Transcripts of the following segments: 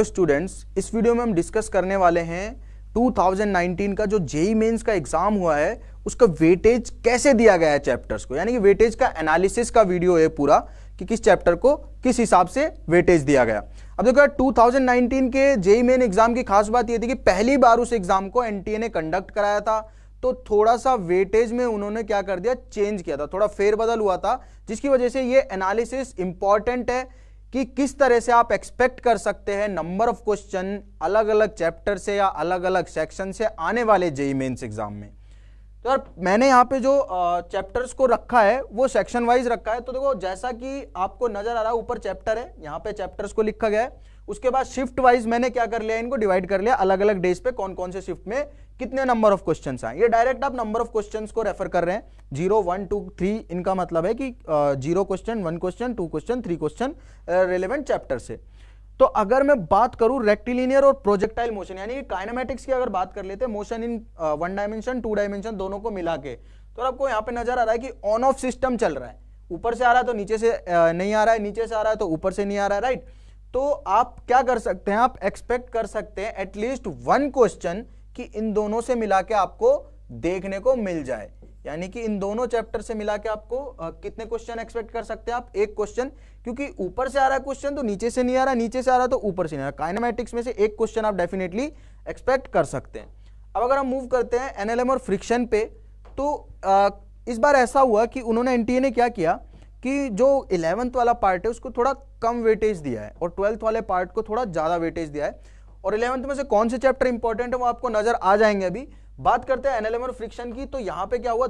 Hello students, इस video में हम डिस्कस करने वाले हैं 2019 का जो जेईई मेंस का एग्जाम हुआ है उसका वेटेज कैसे दिया गया है चैप्टर्स को, यानी कि वेटेज का एनालिसिस का वीडियो है पूरा कि किस चैप्टर को किस हिसाब से वेटेज दिया गया। अब देखो 2019 के जेईई मेन एग्जाम की खास बात यह थी कि पहली बार उस एग्जाम को एनटीए ने कंडक्ट कराया था, तो थोड़ा सा वेटेज में उन्होंने क्या कर दिया, चेंज किया था, थोड़ा फेरबदल हुआ था, जिसकी वजह से ये एनालिसिस इंपॉर्टेंट है कि किस तरह से आप एक्सपेक्ट कर सकते हैं नंबर ऑफ क्वेश्चन अलग अलग चैप्टर से या अलग अलग सेक्शन से आने वाले जेईई मेंस एग्जाम में। तो यार मैंने यहाँ पे जो चैप्टर्स को रखा है वो सेक्शन वाइज रखा है। तो देखो जैसा कि आपको नजर आ रहा है ऊपर चैप्टर है, यहाँ पे चैप्टर्स को लिखा गया है, उसके बाद शिफ्ट वाइज मैंने क्या कर लिया, इनको डिवाइड कर लिया अलग अलग डेज पे कौन कौन से शिफ्ट में कितने नंबर ऑफ क्वेश्चंस आए। ये डायरेक्ट आप नंबर ऑफ क्वेश्चंस को रेफर कर रहे हैं, 0 1 2 3, इनका मतलब है कि 0 question, 1 question, 2 question, 3 question relevant chapter से। तो अगर मैं बात करूं रेक्टिलिनियर और प्रोजेक्टाइल मोशन यानी कि काइनेमैटिक्स की अगर बात कर लेते हैं, मोशन इन 1 डायमेंशन 2 डायमेंशन दोनों को मिला के, तो आपको यहाँ पे नजर आ रहा है कि ऑन ऑफ सिस्टम चल रहा है, ऊपर से आ रहा है तो नीचे से नहीं आ रहा है, नीचे से आ रहा है तो ऊपर से नहीं आ रहा है, राइट। तो आप क्या कर सकते हैं, आप एक्सपेक्ट कर सकते हैं एटलीस्ट 1 क्वेश्चन कि इन दोनों से मिला के आपको देखने को मिल जाए, यानी कि इन दोनों चैप्टर से मिला के आपको कितने क्वेश्चन एक्सपेक्ट कर सकते हैं आप, 1 क्वेश्चन, क्योंकि ऊपर से आ रहा है क्वेश्चन तो नीचे से नहीं आ रहा, नीचे से आ रहा तो ऊपर से नहीं आ रहा। काइनेमैटिक्स में से 1 क्वेश्चन आप डेफिनेटली एक्सपेक्ट कर सकते हैं। अब अगर हम मूव करते हैं एनएलएम और फ्रिक्शन पे, तो इस बार ऐसा हुआ कि उन्होंने एनटीए ने क्या किया कि जो 11th वाला पार्ट है उसको थोड़ा कम वेटेज दिया है और 12th वाले पार्ट को थोड़ा ज्यादा वेटेज दिया है। और 11th में से कौन से चैप्टर इंपॉर्टेंट है वो आपको नजर आ जाएंगे। अभी बात करते हैं एनएलएम और फ्रिक्शन की, तो यहां पे क्या हुआ,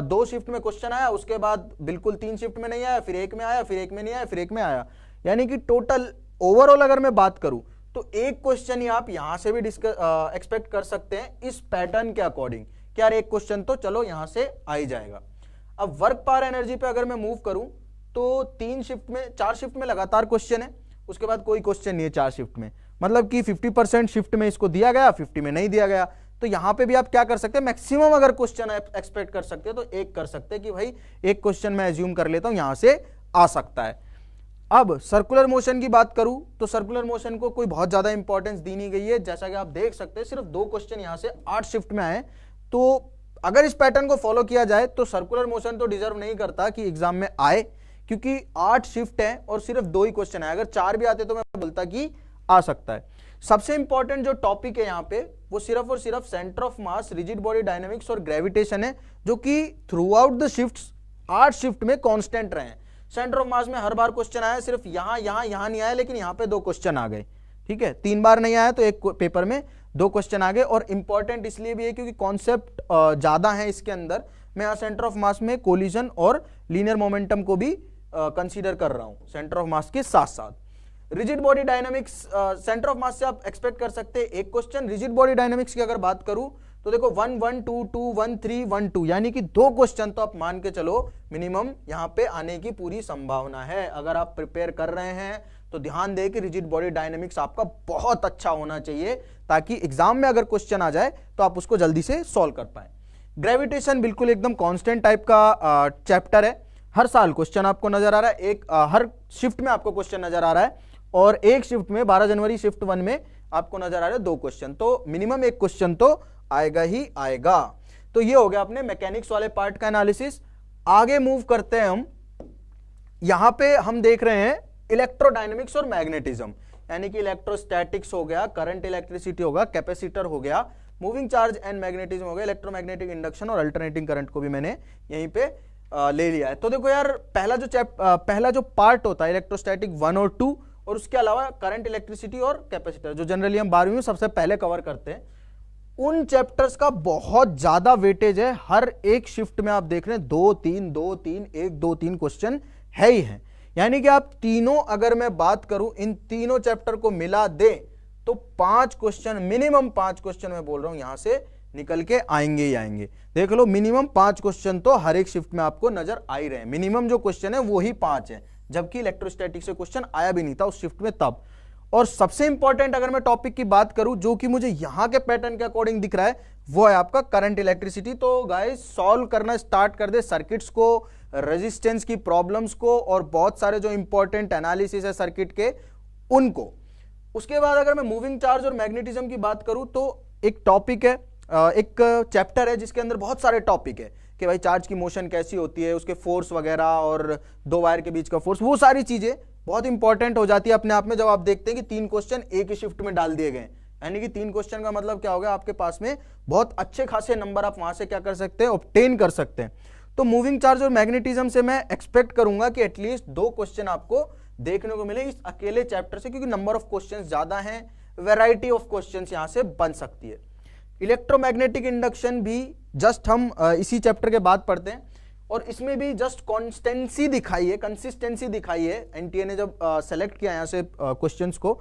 दो शिफ्ट में क्वेश्चन आया, उसके बाद बिल्कुल 3 शिफ्ट में नहीं आया, फिर 1 में आया, फिर 1 में नहीं आया, फिर 1 में आया, यानी कि टोटल ओवरऑल अगर मैं बात करूं तो 1 क्वेश्चन ही आप यहां से भी एक्सपेक्ट कर सकते हैं इस पैटर्न के अकॉर्डिंग कि यार 1 क्वेश्चन तो चलो यहां से आ ही जाएगा। अब वर्क पावर एनर्जी पे अगर मैं मूव करूं तो 4 शिफ्ट में लगातार क्वेश्चन है, उसके बाद कोई क्वेश्चन नहीं है 4 शिफ्ट में, मतलब कि 50% शिफ्ट में इसको दिया गया, 50 में नहीं दिया गया। तो यहां पे भी आप क्या कर सकते हैं, मैक्सिमम अगर क्वेश्चन एक्सपेक्ट कर सकते हैं तो 1 कर सकते हैं कि भाई 1 क्वेश्चन मैं एज्यूम कर लेता हूं यहां से आ सकता है। अब सर्कुलर मोशन की बात करूं तो सर्कुलर मोशन को कोई बहुत ज्यादा इंपॉर्टेंस दी नहीं गई है, जैसा कि आप देख सकते हैं सिर्फ 2 क्वेश्चन यहां से 8 शिफ्ट में आए। तो अगर इस पैटर्न को फॉलो किया जाए तो सर्कुलर मोशन तो डिजर्व नहीं करता कि एग्जाम में आए, क्योंकि 8 शिफ्ट है और सिर्फ 2 ही क्वेश्चन है। अगर 4 भी आते तो मैं बोलता कि आ सकता है। सबसे इंपॉर्टेंट जो टॉपिक है यहाँ पे वो सिर्फ और सिर्फ centre of mass, rigid body dynamics और ग्रेविटेशन है, जो कि through out the shifts 8 shift में कांस्टेंट रहे हैं। सेंटर ऑफ मास में हर बार क्वेश्चन आया, सिर्फ यहां नहीं आया, लेकिन यहाँ पे 2 क्वेश्चन आ गए, ठीक है। 3 बार नहीं आया तो एक पेपर में 2 क्वेश्चन आ गए। और इंपॉर्टेंट इसलिए भी है क्योंकि कॉन्सेप्ट ज्यादा है इसके अंदर। मैं यहाँ सेंटर ऑफ मास में कोलिजन और लीनियर मोमेंटम को भी कंसीडर कर रहा हूं सेंटर ऑफ मास के साथ साथ। Rigid body dynamics, centre of mass से आप एक्सपेक्ट कर सकते हैं 1 क्वेश्चन। रिजिड बॉडी डायनामिक्स की अगर बात करूं तो देखो 1 1 2 2 1 3 1 2, यानी कि 2 क्वेश्चन तो आप मान के चलो मिनिमम यहां पे आने की पूरी संभावना है। अगर आप प्रिपेयर कर रहे हैं तो ध्यान दें कि रिजिड बॉडी डायनामिक्स आपका बहुत अच्छा होना चाहिए, ताकि एग्जाम में अगर क्वेश्चन आ जाए तो आप उसको जल्दी से सॉल्व कर पाए। ग्रेविटेशन बिल्कुल एकदम कांस्टेंट टाइप का चैप्टर है, हर साल क्वेश्चन आपको नजर आ रहा है, हर शिफ्ट में आपको क्वेश्चन नजर आ रहा है, और 1 शिफ्ट में 12 जनवरी शिफ्ट 1 में आपको नजर आ रहा है 2 क्वेश्चन, तो मिनिमम 1 क्वेश्चन तो आएगा ही आएगा। तो ये हो गया अपने मैकेनिक्स वाले पार्ट का एनालिसिस। आगे मूव करते हैं हम, यहां पे हम देख रहे हैं इलेक्ट्रोडायनेमिक्स और मैग्नेटिज्म, यानी कि इलेक्ट्रोस्टैटिक्स हो गया, करंट इलेक्ट्रिसिटी होगा, कैपेसिटर हो गया, मूविंग चार्ज एंड मैग्नेटिज्म हो गया, इलेक्ट्रोमैग्नेटिक इंडक्शन और अल्टरनेटिंग करंट को भी मैंने यहीं पे ले लिया है। तो देखो यार पहला जो पार्ट होता है इलेक्ट्रोस्टैटिक 1 और 2, और उसके अलावा करंट इलेक्ट्रिसिटी और कैपेसिटर, जो जनरली हम 12वीं में सबसे पहले कवर करते हैं, उन चैप्टर्स का बहुत ज्यादा वेटेज है। हर एक शिफ्ट में आप देख रहे हैं 2 3 2 3 1 2 3 क्वेश्चन है ही है, यानी कि आप तीनों, अगर मैं बात करूं इन तीनों चैप्टर को मिला दे तो 5 क्वेश्चन, मिनिमम 5 क्वेश्चन मैं बोल रहा हूं यहां से निकल के आएंगे ही आएंगे। देख लो मिनिमम 5 क्वेश्चन तो हर एक शिफ्ट में आपको नजर आ ही रहे हैं। मिनिमम जो क्वेश्चन है वो ही 5 है, जबकि इलेक्ट्रोस्टैटिक से क्वेश्चन आया भी नहीं था उस शिफ्ट में तब। और सबसे इंपॉर्टेंट अगर मैं टॉपिक की बात करूं जो कि मुझे यहां के पैटर्न के अकॉर्डिंग दिख रहा है, वो है आपका करंट इलेक्ट्रिसिटी। तो गाइस सॉल्व करना स्टार्ट कर दे सर्किट्स को, रेजिस्टेंस की प्रॉब्लम्स को, और बहुत सारे जो इंपॉर्टेंट एनालिसिस है सर्किट के उनको। उसके बाद अगर मैं मूविंग चार्ज और मैग्नेटिज्म की बात करूं तो एक टॉपिक है, एक चैप्टर है जिसके अंदर बहुत सारे टॉपिक है कि भाई चार्ज की मोशन कैसी होती है, उसके फोर्स वगैरह और दो वायर के बीच का फोर्स, वो सारी चीजें बहुत इंपॉर्टेंट हो जाती है अपने आप में जब आप देखते हैं कि 3 क्वेश्चन एक ही शिफ्ट में डाल दिए गए। यानी कि 3 क्वेश्चन का मतलब क्या हो गया, आपके पास में बहुत अच्छे खासे नंबर आप वहां से क्या कर सकते हैं, ऑब्टेन कर सकते हैं। तो मूविंग चार्ज और मैग्नेटिज्म से मैं एक्सपेक्ट करूंगा कि एटलीस्ट 2 क्वेश्चन आपको देखने को मिले इस अकेले चैप्टर से, क्योंकि नंबर ऑफ क्वेश्चंस ज्यादा हैं, वैरायटी ऑफ क्वेश्चंस यहां से बन सकती है। इलेक्ट्रोमैग्नेटिक इंडक्शन भी जस्ट हम इसी चैप्टर के बाद पढ़ते हैं और इसमें भी जस्ट कॉन्स्टेंसी दिखाई है, कंसिस्टेंसी दिखाई है। एनटीए ने जब सेलेक्ट किया यहां से क्वेश्चंस को,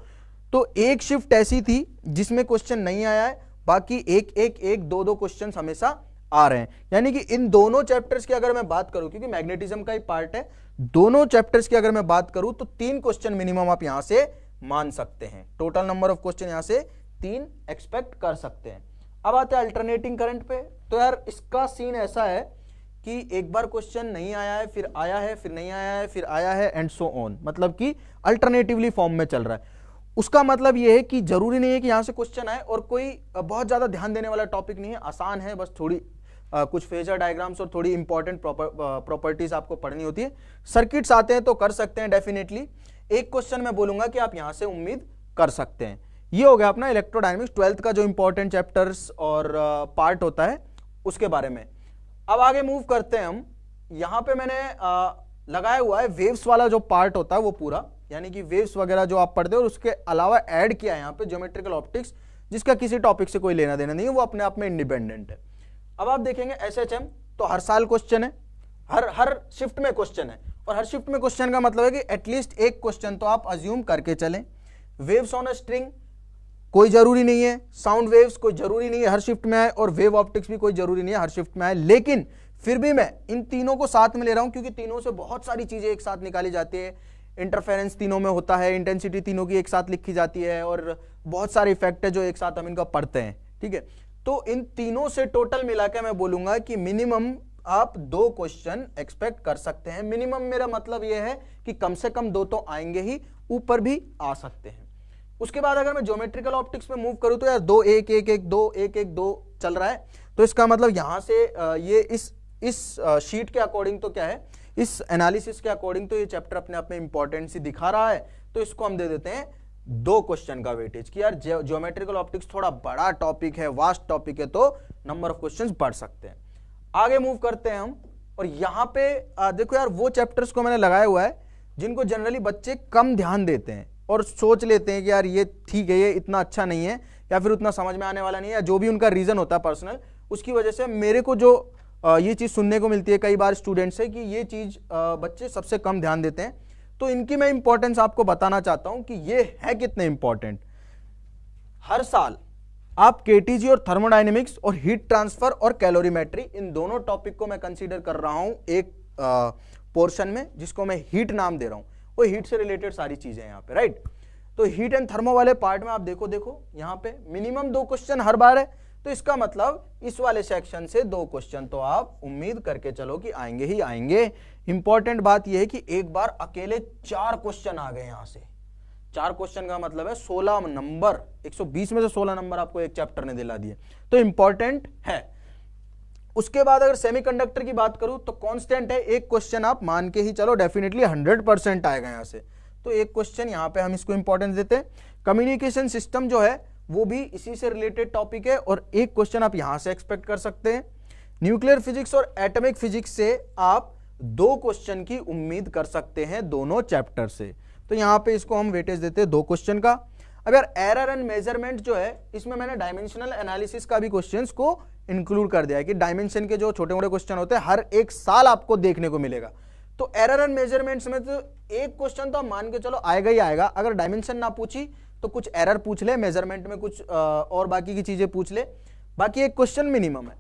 तो एक शिफ्ट ऐसी थी जिसमें क्वेश्चन नहीं आया है, बाकी एक दो क्वेश्चंस हमेशा आ रहे हैं। यानी कि इन दोनों चैप्टर्स की अगर मैं बात करूं, क्योंकि मैग्नेटिज्म का ही पार्ट है, दोनों चैप्टर्स की अगर मैं बात करूं तो 3 क्वेश्चन मिनिमम आप यहां से मान सकते हैं। टोटल नंबर ऑफ क्वेश्चन यहां से 3 एक्सपेक्ट कर सकते हैं। अब आते हैं अल्टरनेटिंग करंट पे। तो यार इसका सीन ऐसा है कि एक बार क्वेश्चन नहीं आया है, फिर आया है, फिर नहीं आया है, फिर आया है, एंड सो ऑन, मतलब कि अल्टरनेटिवली फॉर्म में चल रहा है। उसका मतलब यह है कि जरूरी नहीं है कि यहां से क्वेश्चन आए और कोई बहुत ज्यादा ध्यान देने वाला टॉपिक नहीं है, आसान है, बस थोड़ी कुछ फेजर डायग्राम्स और थोड़ी इंपॉर्टेंट प्रॉपर्टीज आपको पढ़नी होती है। सर्किट्स आते हैं तो कर सकते हैं डेफिनेटली। एक क्वेश्चन मैं बोलूंगा कि आप यहां से उम्मीद कर सकते हैं। ये हो गया अपना इलेक्ट्रोडायनेमिक्स 12th का जो इंपॉर्टेंट चैप्टर्स और पार्ट होता है उसके बारे में। अब आगे मूव करते हैं हम। यहां पे मैंने लगाया हुआ है वेव्स वाला जो पार्ट होता है वो पूरा, यानी कि वेव्स वगैरह जो आप पढ़ते हो और उसके अलावा ऐड किया है यहां पे ज्योमेट्रिकल ऑप्टिक्स, जिसका किसी टॉपिक से कोई लेना देना नहीं है, वो अपने आप में इंडिपेंडेंट है। अब आप देखेंगे एसएचएम तो हर साल क्वेश्चन है, हर शिफ्ट में क्वेश्चन है, और हर शिफ्ट में क्वेश्चन का मतलब है कि एटलीस्ट एक क्वेश्चन तो आप अज्यूम करके चलें। वेव्स ऑन अ स्ट्रिंग कोई जरूरी नहीं है, साउंड वेव्स कोई जरूरी नहीं है हर शिफ्ट में आए, और वेव ऑप्टिक्स भी कोई जरूरी नहीं है हर शिफ्ट में आए, लेकिन फिर भी मैं इन तीनों को साथ में ले रहा हूं क्योंकि तीनों से बहुत सारी चीजें एक साथ निकाली जाती है। इंटरफेरेंस तीनों में होता है, इंटेंसिटी तीनों की एक साथ लिखी जाती है, और बहुत सारे इफेक्ट है जो एक साथ हम इनका पढ़ते हैं। ठीक है, तो इन तीनों से टोटल मिलाकर मैं बोलूंगा कि मिनिमम आप 2 क्वेश्चन एक्सपेक्ट कर सकते हैं। मिनिमम मेरा मतलब यह है कि कम से कम 2 तो आएंगे ही, ऊपर भी आ सकते हैं। उसके बाद अगर मैं ज्योमेट्रिकल ऑप्टिक्स में मूव करूं तो यार 2 1 1 1 2 1 1 2 चल रहा है, तो इसका मतलब यहां से ये इस शीट के अकॉर्डिंग तो क्या है, इस एनालिसिस के अकॉर्डिंग तो ये चैप्टर अपने आप में इंपॉर्टेंसी दिखा रहा है, तो इसको हम दे देते हैं 2 क्वेश्चन का वेटेज कि यार ज्योमेट्रिकल ऑप्टिक्स थोड़ा बड़ा टॉपिक है, वास्ट टॉपिक है, तो नंबर ऑफ क्वेश्चंस बढ़ सकते हैं। आगे मूव करते हैं हम, और यहां पे देखो यार वो चैप्टर्स को मैंने लगाया हुआ है जिनको जनरली बच्चे कम ध्यान देते हैं और सोच लेते हैं कि यार ये ठीक है, ये इतना अच्छा नहीं है, या फिर उतना समझ में आने वाला नहीं है, या जो भी उनका रीजन होता है पर्सनल, उसकी वजह से मेरे को जो ये चीज सुनने को मिलती है कई बार स्टूडेंट से कि ये चीज बच्चे सबसे कम ध्यान देते हैं। तो इनकी मैं इंपॉर्टेंस आपको बताना चाहता हूं कि ये है कितने इंपॉर्टेंट। हर साल आप केटीजी और थर्मोडायनेमिक्स और हीट ट्रांसफर और कैलोरीमेट्री, इन दोनों टॉपिक को मैं कंसीडर कर रहा हूं एक पोर्शन में, जिसको मैं हीट नाम दे रहा हूं। वो हीट से रिलेटेड सारी चीजें यहां पे, राइट। तो हीट एंड थर्मो वाले पार्ट में आप देखो यहां पे मिनिमम 2 क्वेश्चन हर बार है, तो इसका मतलब इस वाले सेक्शन से 2 क्वेश्चन तो आप उम्मीद करके चलो कि आएंगे ही आएंगे। इंपॉर्टेंट बात यह है कि एक बार अकेले 4 क्वेश्चन आ गए यहां से। 4 क्वेश्चन का मतलब है 16 नंबर, 120 में से 16 नंबर आपको एक चैप्टर ने दिला दिए, तो इंपॉर्टेंट है। उसके बाद अगर सेमीकंडक्टर की बात करूं तो कांस्टेंट है, एक क्वेश्चन आप मान के ही चलो डेफिनेटली 100% आएगा यहां से, तो एक क्वेश्चन यहां पे हम इसको इंपॉर्टेंस देते हैं। कम्युनिकेशन सिस्टम जो है वो भी इसी से रिलेटेड टॉपिक है, और एक क्वेश्चन आप यहां से एक्सपेक्ट कर सकते हैं। न्यूक्लियर फिजिक्स और एटॉमिक फिजिक्स से आप 2 क्वेश्चन की उम्मीद कर सकते हैं दोनों चैप्टर से, तो यहां पे इसको हम वेटेज देते हैं 2 क्वेश्चन का। अब यार एरर एंड मेजरमेंट जो है, इसमें मैंने डायमेंशनल एनालिसिस का भी क्वेश्चंस को इंक्लूड कर दिया है कि डायमेंशन के जो छोटे मोटे क्वेश्चन होते हैं हर एक साल आपको देखने को मिलेगा। तो एरर एंड मेजरमेंट्स में तो एक क्वेश्चन तो आप मान के चलो आएगा ही आएगा, अगर डायमेंशन ना पूछी तो कुछ एरर पूछ ले, मेजरमेंट में कुछ और बाकी की चीजें पूछ ले, बाकी एक क्वेश्चन मिनिमम है।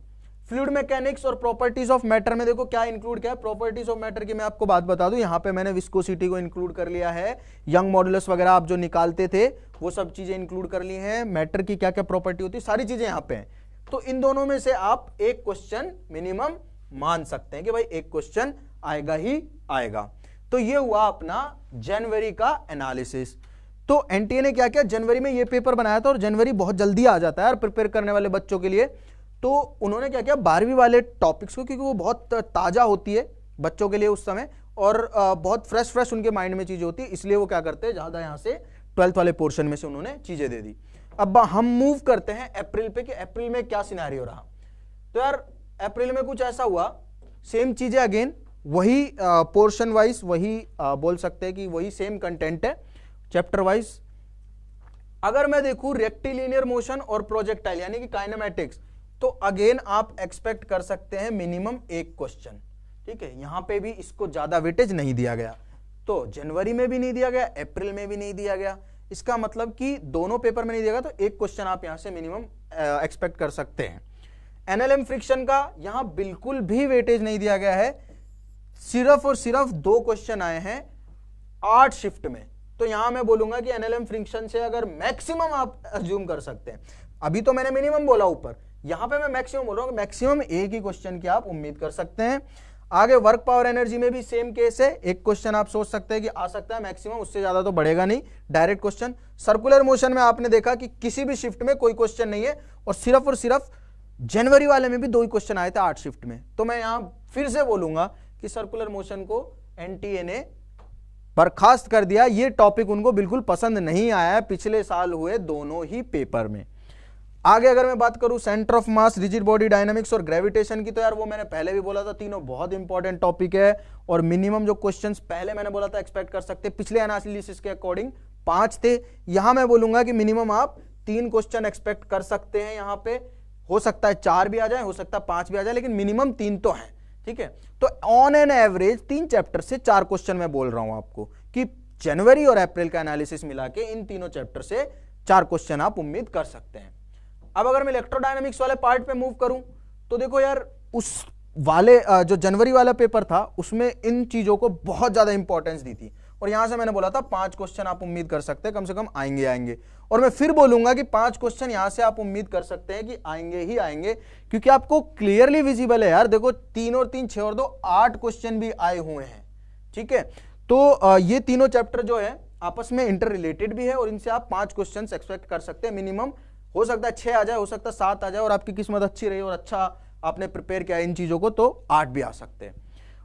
फ्लूइड मैकेनिक्स और प्रॉपर्टीज ऑफ मैटर में देखो क्या इंक्लूड किया है। प्रॉपर्टीज ऑफ मैटर की मैं आपको बात बता दूं, यहां पे मैंने विस्कोसिटी को इंक्लूड कर लिया है, यंग मॉडुलस वगैरह आप जो निकालते थे वो सब चीजें इंक्लूड कर ली हैं, मैटर की क्या क्या प्रॉपर्टी होती है सारी चीजें यहां पे हैं। तो इन दोनों में से आप एक क्वेश्चन मिनिमम मान सकते हैं कि भाई एक क्वेश्चन आएगा ही आएगा। तो ये हुआ अपना जनवरी का एनालिसिस। तो एनटीए ने क्या किया, जनवरी में ये पेपर बनाया था और जनवरी बहुत जल्दी आ जाता है यार प्रिपेयर करने वाले बच्चों के लिए। तो उन्होंने क्या किया, 12वीं वाले टॉपिक्स को, क्योंकि वो बहुत ताजा होती है बच्चों के लिए उस समय और बहुत फ्रेश उनके माइंड में चीजें होती है, इसलिए वो क्या करते हैं, ज्यादा यहां से 12th वाले पोर्शन में से उन्होंने चीजें दे दी। अब हम मूव करते हैं अप्रैल पे कि अप्रैल में क्या सिनेरियो रहा। तो यार अप्रैल में कुछ ऐसा हुआ, सेम चीजें अगेन, वही पोर्शन वाइज, वही बोल सकते हैं कि वही सेम कंटेंट है चैप्टर वाइज। अगर मैं देखूं रेक्टिलिनियर मोशन और प्रोजेक्टाइल यानी कि काइनेमैटिक्स, तो अगेन आप एक्सपेक्ट कर सकते हैं मिनिमम एक क्वेश्चन, ठीक है। यहां पे भी इसको ज्यादा वेटेज नहीं दिया गया, तो जनवरी में भी नहीं दिया गया, अप्रैल में भी नहीं दिया गया, इसका मतलब कि दोनों पेपर में नहीं दिया गया, तो एक क्वेश्चन आप यहां से मिनिमम एक्सपेक्ट कर सकते हैं। एनएलएम फ्रिक्शन का यहां बिल्कुल भी वेटेज नहीं दिया गया है, सिर्फ और सिर्फ 2 क्वेश्चन आए हैं 8 शिफ्ट में, तो यहां मैं बोलूंगा कि एनएलएम फ्रिक्शन से अगर मैक्सिमम आप अज्यूम कर सकते हैं, अभी तो मैंने मिनिमम बोला ऊपर, यहां पे मैं मैक्सिमम बोल रहा हूं, मैक्सिमम एक ही क्वेश्चन की आप उम्मीद कर सकते हैं। आगे वर्क पावर एनर्जी में भी सेम केस है, एक क्वेश्चन आप सोच सकते हैं कि आ सकता है मैक्सिमम, उससे ज्यादा तो बढ़ेगा नहीं, डायरेक्ट क्वेश्चन। सर्कुलर मोशन में आपने देखा कि किसी भी शिफ्ट में कोई क्वेश्चन नहीं है, और सिर्फ जनवरी वाले में भी 2 ही क्वेश्चन आए थे 8 शिफ्ट में, तो मैं यहां फिर से बोलूंगा कि सर्कुलर मोशन को एनटीए ने बर्खास्त कर दिया, ये टॉपिक उनको बिल्कुल पसंद नहीं आया है पिछले साल हुए दोनों ही पेपर में। आगे अगर मैं बात करूं centre of mass, rigid body dynamics और ग्रेविटेशन की, तो यार वो मैंने पहले भी बोला था, तीनों बहुत इंपॉर्टेंट टॉपिक है, और मिनिमम जो क्वेश्चंस पहले मैंने बोला था एक्सपेक्ट कर सकते, पिछले एनालिसिस के अकॉर्डिंग 5 थे, यहां मैं बोलूंगा कि मिनिमम आप 3 क्वेश्चन एक्सपेक्ट कर सकते हैं। यहां पे हो सकता है 4 भी आ जाए, हो सकता है 5 भी आ जाए, लेकिन मिनिमम 3 तो है, ठीक है। तो ऑन एन एवरेज 3 चैप्टर से 4 क्वेश्चन मैं बोल रहा हूं आपको कि जनवरी और अप्रैल का एनालिसिस मिला के इन तीनों चैप्टर से 4 क्वेश्चन आप उम्मीद कर सकते हैं। अब अगर मैं इलेक्ट्रोडायनामिक्स वाले पार्ट पे मूव करूं, तो देखो यार उस वाले जो जनवरी वाला पेपर था उसमें इन चीजों को बहुत ज्यादा इंपॉर्टेंस दी थी, और यहां से मैंने बोला था 5 क्वेश्चन आप उम्मीद कर सकते हैं, कम से कम आएंगे। और मैं फिर बोलूंगा कि 5 क्वेश्चन यहां से आप उम्मीद कर सकते हैं कि आएंगे ही आएंगे, क्योंकि आपको क्लियरली विजिबल है यार, देखो 3 और 3 6 और 2 8 क्वेश्चन भी आए हुए हैं, ठीक है। तो ये तीनों चैप्टर जो है आपस में इंटर रिलेटेड भी है, और इनसे आप 5 क्वेश्चन एक्सपेक्ट कर सकते हैं मिनिमम। हो सकता है 6 आ जाए, हो सकता है 7 आ जाए, और आपकी किस्मत अच्छी रही और अच्छा आपने प्रिपेयर किया इन चीजों को, तो 8 भी आ सकते हैं।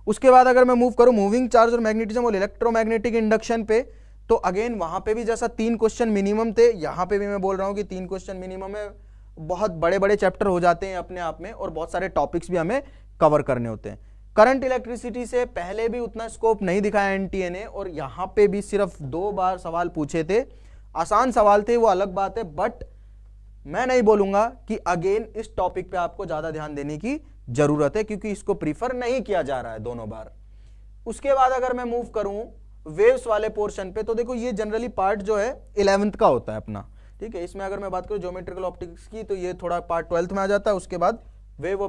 उसके बाद अगर मैं मूव करूं मूविंग चार्ज और मैग्नेटिज्म और इलेक्ट्रोमैग्नेटिक इंडक्शन पे, तो अगेन वहां पे भी जैसा 3 क्वेश्चन मिनिमम थे, यहां पे भी मैं बोल रहा हूं कि 3 क्वेश्चन मिनिमम है। बहुत बड़े बड़े चैप्टर हो जाते हैं अपने आप में, और बहुत सारे टॉपिक्स भी हमें कवर करने होते हैं। करंट इलेक्ट्रिसिटी से पहले भी उतना स्कोप नहीं दिखाया एनटीए ने, और यहां पे भी सिर्फ 2 बार सवाल पूछे थे, आसान सवाल थे वो अलग बात है, बट मैं नहीं बोलूंगा कि अगेन इस टॉपिक पे आपको ज्यादा ध्यान देने की जरूरत है, क्योंकि इसको प्रीफर नहीं किया जा रहा है दोनों बार। उसके बाद अगर मैं मूव करूं वेव्स वाले पोर्शन पे, तो देखो ये जनरली पार्ट जो है 11th का होता है अपना, ठीक है। इसमें अगर मैं बात करूं ज्योमेट्रिकल ऑप्टिक्स की, तो ये थोड़ा पार्ट 12th में आ जाता है। उसके बाद वेव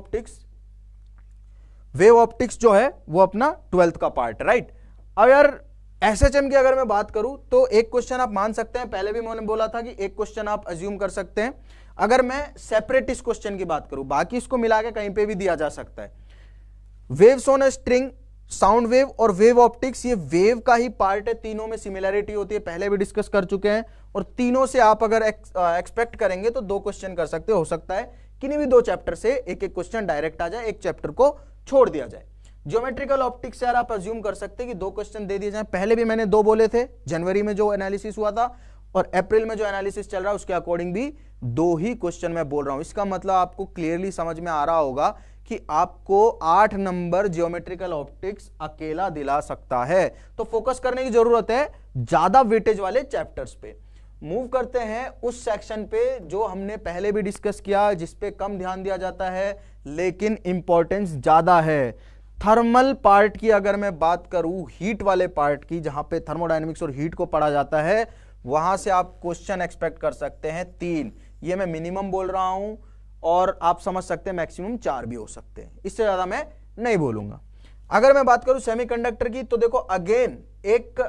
ऑप्टिक्स जो है वो अपना 12th का पार्ट, राइट। अब यार एसएचएम की अगर मैं बात करूं, तो एक क्वेश्चन आप मान सकते हैं, पहले भी मैंने बोला था कि एक क्वेश्चन आप अज्यूम कर सकते हैं। अगर मैं सेपरेट इस क्वेश्चन की बात करूं, बाकी इसको मिला के कहीं पे भी दिया जा सकता है। Waves on a string, sound wave और वेव ऑप्टिक्स, ये वेव का ही पार्ट है, तीनों में सिमिलैरिटी होती है, पहले भी डिस्कस कर चुके हैं, और तीनों से आप अगर एक्सपेक्ट करेंगे तो 2 क्वेश्चन कर सकते हो सकता है किन्हीं भी 2 चैप्टर से एक क्वेश्चन डायरेक्ट आ जाए, एक चैप्टर को छोड़ दिया जाए। ज्योमेट्रिकल ऑप्टिक्स से यार आप अज्यूम कर सकते हैं कि 2 क्वेश्चन दे दिए जाए, पहले भी मैंने 2 बोले थे, जनवरी में जो एनालिसिस हुआ था और अप्रैल में जो एनालिसिस चल रहा है उसके अकॉर्डिंग भी 2 ही क्वेश्चन मैं बोल रहा हूं। इसका मतलब आपको क्लियरली समझ में आ रहा होगा कि आपको 8 नंबर ज्योमेट्रिकल ऑप्टिक्स अकेला दिला सकता है, तो फोकस करने की जरूरत है ज्यादा वेटेज वाले चैप्टर्स पे। मूव करते हैं उस सेक्शन पे जो हमने पहले भी डिस्कस किया, जिसपे कम ध्यान दिया जाता है लेकिन इंपॉर्टेंस ज्यादा है। थर्मल पार्ट की अगर मैं बात करूं, हीट वाले पार्ट की, जहां पे थर्मोडायनेमिक्स और हीट को पढ़ा जाता है, वहां से आप क्वेश्चन एक्सपेक्ट कर सकते हैं 3, ये मैं मिनिमम बोल रहा हूं, और आप समझ सकते हैं मैक्सिमम 4 भी हो सकते हैं, इससे ज्यादा मैं नहीं बोलूंगा। अगर मैं बात करूं सेमीकंडक्टर की, तो देखो अगेन एक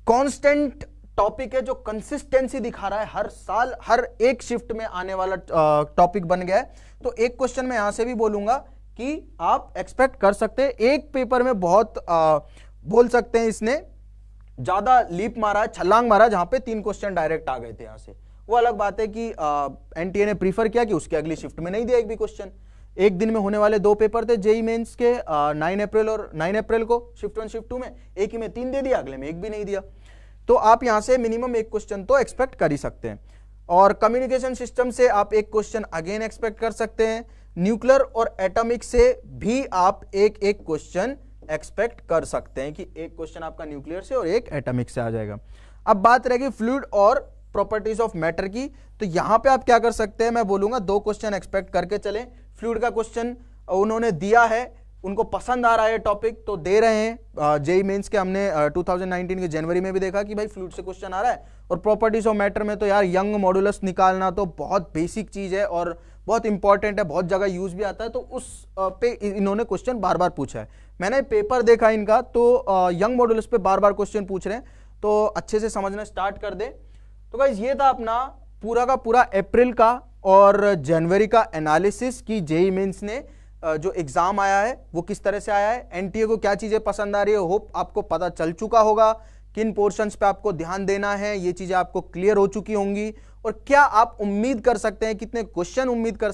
कांस्टेंट टॉपिक है जो कंसिस्टेंसी दिखा रहा है, हर साल हर एक शिफ्ट में आने वाला टॉपिक बन गया है। तो एक क्वेश्चन मैं यहां से भी बोलूंगा कि आप एक्सपेक्ट कर सकते हैं, एक पेपर में बहुत बोल सकते हैं इसने ज्यादा लीप मारा है, छलांग मारा, जहां पे 3 क्वेश्चन डायरेक्ट आ गए थे यहां से। वो अलग बात है कि एनटीए ने प्रीफर किया कि उसके अगली शिफ्ट में नहीं दिया एक भी क्वेश्चन। एक दिन में होने वाले 2 पेपर थे जेई मेंस के, 9 अप्रैल और 9 अप्रैल को शिफ्ट 1 शिफ्ट 2 में, एक ही में 3 दे दिया, अगले में एक भी नहीं दिया। तो आप यहां से मिनिमम एक क्वेश्चन तो एक्सपेक्ट कर ही सकते हैं। और कम्युनिकेशन सिस्टम से आप एक क्वेश्चन अगेन एक्सपेक्ट कर सकते हैं। न्यूक्लियर और एटॉमिक से भी आप एक एक क्वेश्चन एक्सपेक्ट कर सकते हैं कि एक क्वेश्चन आपका न्यूक्लियर से और एक एटॉमिक से आ जाएगा। अब बात रहेगी फ्लूइड और प्रॉपर्टीज ऑफ मैटर की, तो यहां पे आप क्या कर सकते हैं, मैं बोलूंगा 2 क्वेश्चन एक्सपेक्ट करके चलें। फ्लूइड का क्वेश्चन उन्होंने दिया है, उनको पसंद आ रहा है टॉपिक तो दे रहे हैं। जेई मेंस के हमने 2019 के जनवरी में भी देखा कि भाई फ्लूइड से क्वेश्चन आ रहा है। और प्रॉपर्टीज ऑफ मैटर में तो यार यंग मॉडुलस निकालना तो बहुत बेसिक चीज है और बहुत इंपॉर्टेंट है, बहुत जगह यूज भी आता है, तो उस पे इन्होंने क्वेश्चन बार बार पूछा है। मैंने पेपर देखा इनका, तो यंग मॉडुलस पे बार बार क्वेश्चन पूछ रहे हैं, तो अच्छे से समझना स्टार्ट कर दे। तो गाइस ये था अपना पूरा का पूरा अप्रैल का और जनवरी का एनालिसिस की जेई मेंस ने जो एग्जाम आया है वो किस तरह से आया है, एनटीए को क्या चीजें पसंद आ रही है। होप आपको पता चल चुका होगा किन पोर्शंस पे आपको ध्यान देना है, ये चीजें आपको क्लियर हो चुकी होंगी। और क्या आप उम्मीद कर सकते हैं, कितने क्वेश्चन उम्मीद कर